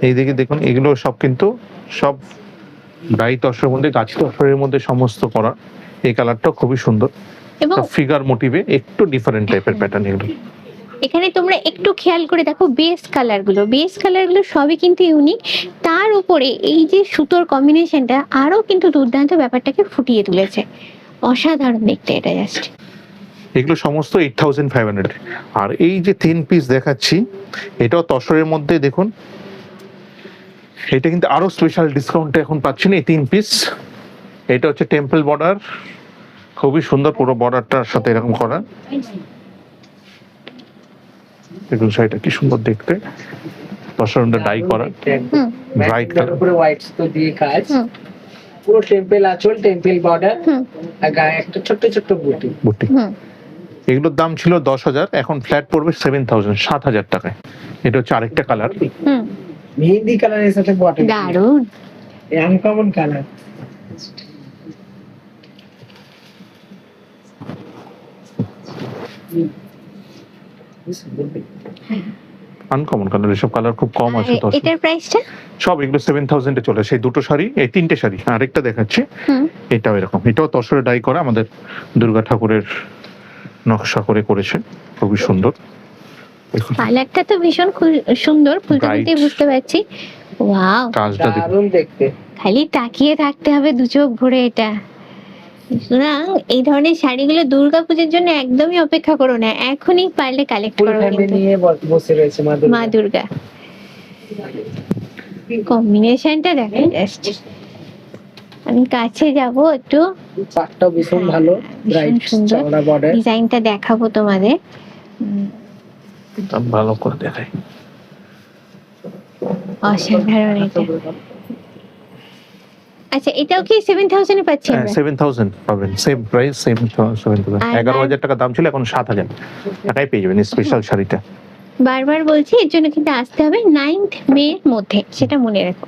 এইদিকে দেখুন, এগুলো সব কিন্তু সব ডাই তসরের মধ্যে, গাছি তসরের মধ্যে সমস্ত করা। এই কালারটা খুবই সুন্দর, এবং ফিগার মোটিভে একটু ডিফারেন্ট টাইপের প্যাটার্ন এগুলো। এখানে তোমরা একটু খেয়াল করে দেখো, বেস কালারগুলো সবই কিন্তু ইউনিক। তার উপরে এই যে সুতোর কম্বিনেশনটা আরো কিন্তু দুর্দান্ত ব্যাপারটাকে ফুটিয়ে তুলেছে। অসাধারণ দেখতে এটা জাস্ট। এগুলো সমস্ত 8500। আর এই যে 3 পিস দেখাচ্ছি, এটাও তসরের মধ্যে দেখুন, এটা কিন্তু আরো স্পেশাল ডিসকাউন্টে এখন পাচ্ছেন এই 3 পিস। এটা হচ্ছে টেম্পল বর্ডার, খুবই সুন্দর, পুরো বর্ডারটার সাথে এরকম করা। দেখুন শাড়িটা কি সুন্দর দেখতে, তসরের ডাই করা, ব্রাইট কালার, পুরো হোয়াইট তো দিয়ে কাজ, পুরো টেম্পল আঁচল, টেম্পল বর্ডার, আর গায়ে একটা ছোট ছোট বুটি। এগুলোর দাম ছিল 10,000, এখন ফ্ল্যাট পড়বে 7,000, 7,000 টাকায়। এটা হচ্ছে আরেকটা কালার, মেহেন্দি কালারের সাথে বটল, দারুণ আনকমন কালার। আনকমন কালার, এসব কালার খুব কম আছে। এটার প্রাইসটা সব এগুলো 7,000 এ চলে। সেই দুটো শাড়ি, এই 3টে শাড়ি, আরেকটা দেখাচ্ছি, এটাও এরকম, এটাও তসরে ডাই করা, আমাদের দুর্গা ঠাকুরের নকশা করে করেছে, খুবই সুন্দর। কালারটা তো ভীষণ সুন্দর, ফুলটা ফুলতে বুঝতে পারছি। ওয়াও, কাজটা দারুণ দেখতে, খালি তাকিয়ে থাকতে হবে দু চোখ ভরে এটা। সুতরাং এই ধরনের শাড়িগুলো দুর্গাপূজার জন্য একদমই অপেক্ষা করো না, এখনই পারলে কালেক্ট ফুল করো। ফ্যামিলি নিয়ে বসে রয়েছে মা দুর্গা, কম্বিনেশনটা দেখো জাস্ট। আমি কাছে যাব একটু, পাটটা ভীষণ ভালো, ব্রাইট সুন্দর চওড়া বর্ডার, ডিজাইনটা দেখাবো তোমাদের, ভালো করে দেখাই। অসাধারণ এটা। আচ্ছা, এটাও কি 7,000 এ পাচ্ছি আমরা? 7,000 পাবেন, সেম প্রাইস, সেম 7,000। 11,000 টাকা দাম ছিল, এখন 7,000 টাকায় পেয়ে যাবেন স্পেশাল শাড়িটা। বারবার বলছি, এর জন্য কিন্তু আসতে হবে 9th মে এর মধ্যে, সেটা মনে রাখো।